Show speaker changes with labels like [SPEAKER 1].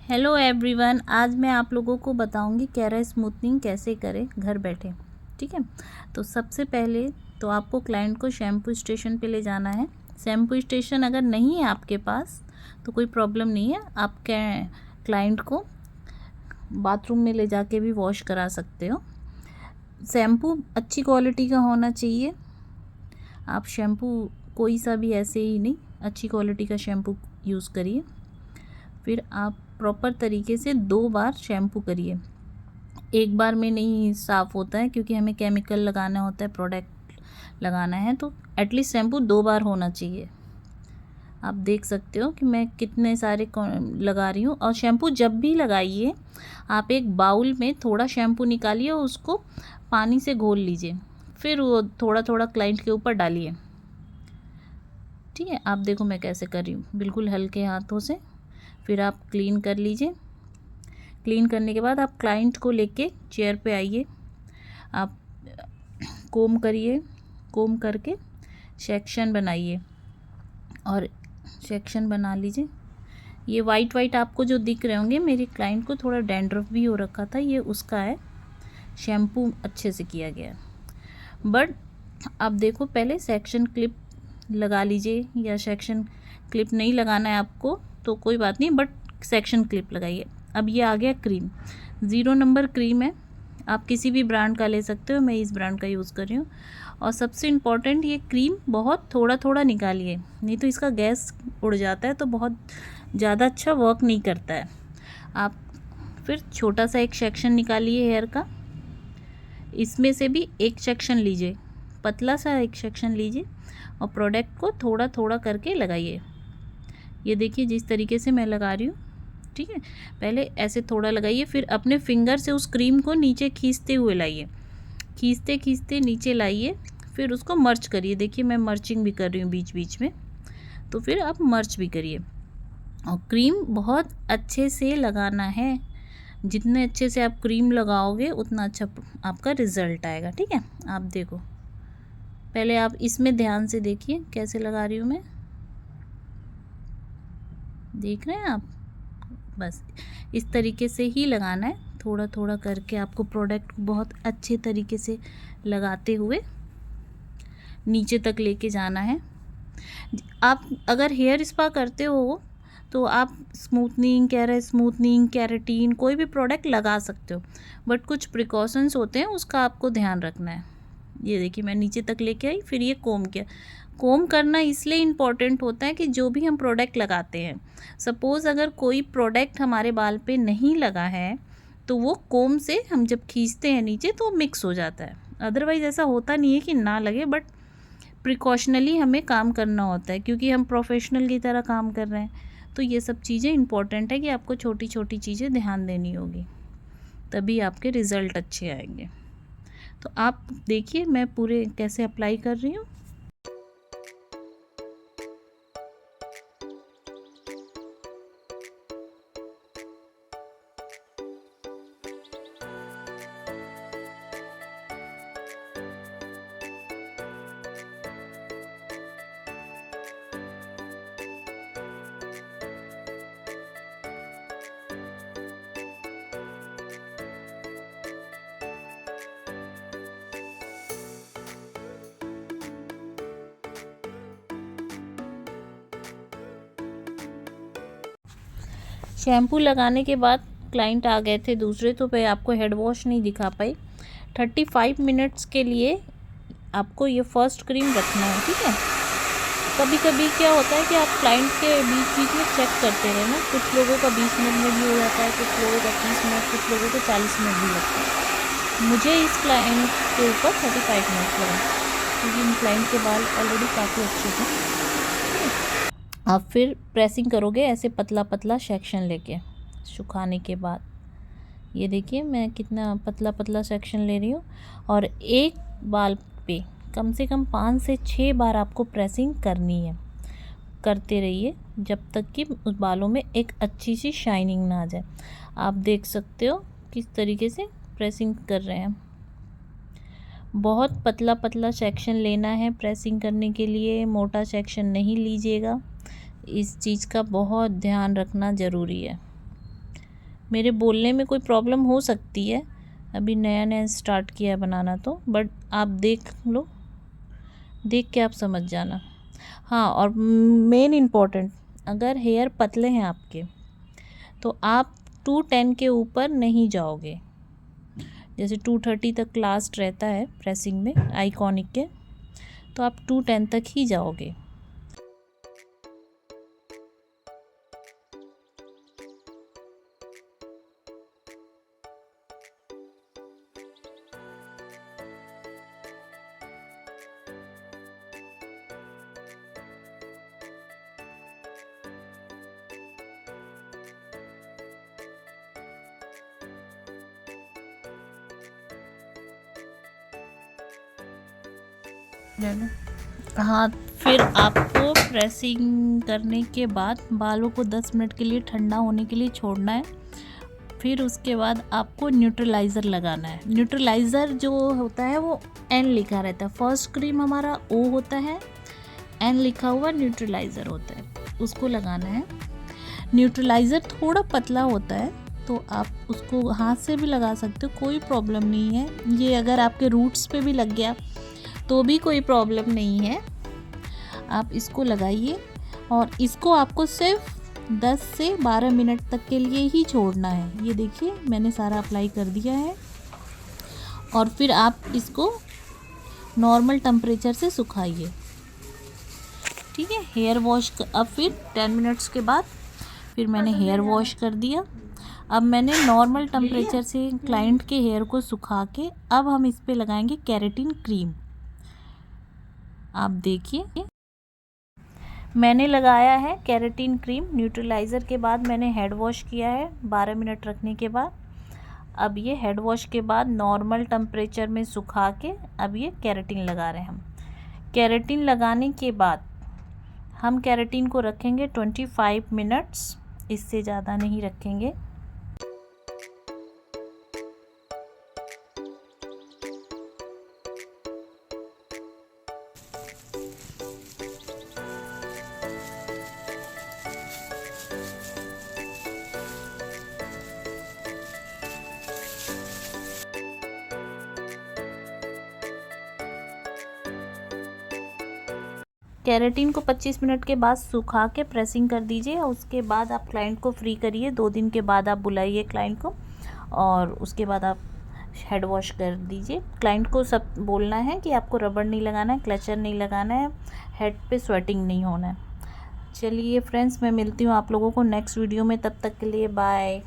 [SPEAKER 1] Hello everyone, आज मैं आप लोगों को बताऊंगी कैरा स्मूथनिंग कैसे करें घर बैठे। ठीक है, तो सबसे पहले तो आपको क्लाइंट को शैम्पू स्टेशन पे ले जाना है। शैम्पू स्टेशन अगर नहीं है आपके पास तो कोई प्रॉब्लम नहीं है, आप क्लाइंट को बाथरूम में ले जाके भी वॉश करा सकते हो। शैम्पू अच्छी क्वालिटी का होना चाहिए। आप शैम्पू कोई सा भी ऐसे ही नहीं, अच्छी क्वालिटी का शैम्पू यूज़ करिए। फिर आप प्रॉपर तरीके से 2 बार शैम्पू करिए। एक बार में नहीं साफ़ होता है क्योंकि हमें केमिकल लगाना होता है, प्रोडक्ट लगाना है, तो एटलीस्ट शैम्पू 2 बार होना चाहिए। आप देख सकते हो कि मैं कितने सारे लगा रही हूँ। और शैम्पू जब भी लगाइए आप एक बाउल में थोड़ा शैम्पू निकालिए और उसको पानी से घोल लीजिए, फिर वो थोड़ा थोड़ा क्लाइंट के ऊपर डालिए। ठीक है, आप देखो मैं कैसे कर रही हूँ, बिल्कुल हल्के हाथों से। फिर आप क्लीन कर लीजिए। क्लीन करने के बाद आप क्लाइंट को लेके चेयर पे आइए, आप कोम करिए, कोम करके सेक्शन बनाइए और सेक्शन बना लीजिए। ये वाइट वाइट आपको जो दिख रहे होंगे, मेरे क्लाइंट को थोड़ा डैंड्रफ भी हो रखा था, ये उसका है। शैम्पू अच्छे से किया गया। बट आप देखो, पहले सेक्शन क्लिप लगा लीजिए, या सेक्शन क्लिप नहीं लगाना है आपको तो कोई बात नहीं, बट सेक्शन क्लिप लगाइए। अब ये आ गया क्रीम, 0 नंबर क्रीम है, आप किसी भी ब्रांड का ले सकते हो, मैं इस ब्रांड का यूज़ कर रही हूँ। और सबसे इम्पॉर्टेंट, ये क्रीम बहुत थोड़ा थोड़ा निकालिए, नहीं तो इसका गैस उड़ जाता है तो बहुत ज़्यादा अच्छा वर्क नहीं करता है। आप फिर छोटा सा एक सेक्शन निकालिए हेयर का, इसमें से भी एक सेक्शन लीजिए, पतला सा एक सेक्शन लीजिए और प्रोडक्ट को थोड़ा थोड़ा करके लगाइए। ये देखिए जिस तरीके से मैं लगा रही हूँ। ठीक है, पहले ऐसे थोड़ा लगाइए, फिर अपने फिंगर से उस क्रीम को नीचे खींचते हुए लाइए, खींचते खींचते नीचे लाइए, फिर उसको मर्च करिए। देखिए मैं मर्चिंग भी कर रही हूँ बीच बीच में, तो फिर आप मर्च भी करिए। और क्रीम बहुत अच्छे से लगाना है, जितने अच्छे से आप क्रीम लगाओगे उतना अच्छा आपका रिज़ल्ट आएगा। ठीक है, आप देखो, पहले आप इसमें ध्यान से देखिए कैसे लगा रही हूँ मैं, देख रहे हैं आप। बस इस तरीके से ही लगाना है, थोड़ा थोड़ा करके आपको प्रोडक्ट बहुत अच्छे तरीके से लगाते हुए नीचे तक लेके जाना है। आप अगर हेयर स्पा करते हो तो आप स्मूथनिंग, स्मूथनिंग, केराटिन कोई भी प्रोडक्ट लगा सकते हो, बट कुछ प्रिकॉशंस होते हैं, उसका आपको ध्यान रखना है। ये देखिए मैं नीचे तक लेके आई, फिर ये कोम किया। कोम करना इसलिए इम्पॉर्टेंट होता है कि जो भी हम प्रोडक्ट लगाते हैं, सपोज़ अगर कोई प्रोडक्ट हमारे बाल पे नहीं लगा है तो वो कोम से हम जब खींचते हैं नीचे तो मिक्स हो जाता है। अदरवाइज़ ऐसा होता नहीं है कि ना लगे, बट प्रिकॉशनली हमें काम करना होता है क्योंकि हम प्रोफेशनल की तरह काम कर रहे हैं। तो ये सब चीज़ें इंपॉर्टेंट है कि आपको छोटी छोटी चीज़ें ध्यान देनी होगी, तभी आपके रिज़ल्ट अच्छे आएंगे। तो आप देखिए मैं पूरे कैसे अप्लाई कर रही हूँ। शैम्पू लगाने के बाद क्लाइंट आ गए थे दूसरे, तो मैं आपको हेड वॉश नहीं दिखा पाई। 35 मिनट्स के लिए आपको ये फर्स्ट क्रीम रखना है। ठीक है, कभी कभी क्या होता है कि आप क्लाइंट के बीच बीच में चेक करते रहना, कुछ लोगों का 20 मिनट में भी हो जाता है, कुछ लोगों का 30 मिनट, कुछ लोगों को 40 मिनट भी लगता है। मुझे इस क्लाइंट के ऊपर 35 मिनट लगा क्योंकि इन क्लाइंट के बाल ऑलरेडी काफ़ी अच्छे थे। आप फिर प्रेसिंग करोगे ऐसे पतला पतला सेक्शन लेके सुखाने के बाद। ये देखिए मैं कितना पतला पतला सेक्शन ले रही हूँ, और एक बाल पे कम से कम 5 से 6 बार आपको प्रेसिंग करनी है। करते रहिए जब तक कि उस बालों में एक अच्छी सी शाइनिंग ना आ जाए। आप देख सकते हो किस तरीके से प्रेसिंग कर रहे हैं। बहुत पतला पतला सेक्शन लेना है प्रेसिंग करने के लिए, मोटा सेक्शन नहीं लीजिएगा। इस चीज़ का बहुत ध्यान रखना ज़रूरी है। मेरे बोलने में कोई प्रॉब्लम हो सकती है, अभी नया नया स्टार्ट किया है बनाना तो, बट आप देख लो, देख के आप समझ जाना। हाँ, और मेन इम्पॉर्टेंट, अगर हेयर पतले हैं आपके तो आप 210 के ऊपर नहीं जाओगे। जैसे 230 तक लास्ट रहता है प्रेसिंग में आइकॉनिक के, तो आप 210 तक ही जाओगे। हाँ, फिर आपको प्रेसिंग करने के बाद बालों को 10 मिनट के लिए ठंडा होने के लिए छोड़ना है। फिर उसके बाद आपको न्यूट्रलाइज़र लगाना है। न्यूट्रलाइज़र जो होता है वो एन लिखा रहता है, फर्स्ट क्रीम हमारा ओ होता है, एन लिखा हुआ न्यूट्रलाइज़र होता है, उसको लगाना है। न्यूट्रलाइज़र थोड़ा पतला होता है तो आप उसको हाथ से भी लगा सकते हो, कोई प्रॉब्लम नहीं है। ये अगर आपके रूट्स पे भी लग गया तो भी कोई प्रॉब्लम नहीं है, आप इसको लगाइए। और इसको आपको सिर्फ 10 से 12 मिनट तक के लिए ही छोड़ना है। ये देखिए मैंने सारा अप्लाई कर दिया है, और फिर आप इसको नॉर्मल टेम्परेचर से सुखाइए, ठीक है। हेयर वॉश अब फिर 10 मिनट्स के बाद फिर मैंने हेयर वॉश कर दिया। अब मैंने नॉर्मल टेम्परेचर से क्लाइंट के हेयर को सुखा के अब हम इस पे लगाएंगे केराटिन क्रीम। आप देखिए मैंने लगाया है केराटिन क्रीम। न्यूट्रलाइज़र के बाद मैंने हेड वॉश किया है 12 मिनट रखने के बाद। अब ये हेड वॉश के बाद नॉर्मल टेम्परेचर में सुखा के अब ये केराटिन लगा रहे हैं हम। केराटिन लगाने के बाद हम केराटिन को रखेंगे 25 मिनट्स, इससे ज़्यादा नहीं रखेंगे। केराटिन को 25 मिनट के बाद सुखा के प्रेसिंग कर दीजिए। उसके बाद आप क्लाइंट को फ्री करिए, 2 दिन के बाद आप बुलाइए क्लाइंट को, और उसके बाद आप हेड वॉश कर दीजिए। क्लाइंट को सब बोलना है कि आपको रबड़ नहीं लगाना है, क्लचर नहीं लगाना है, हेड पे स्वेटिंग नहीं होना है। चलिए फ्रेंड्स, मैं मिलती हूँ आप लोगों को नेक्स्ट वीडियो में, तब तक के लिए बाय।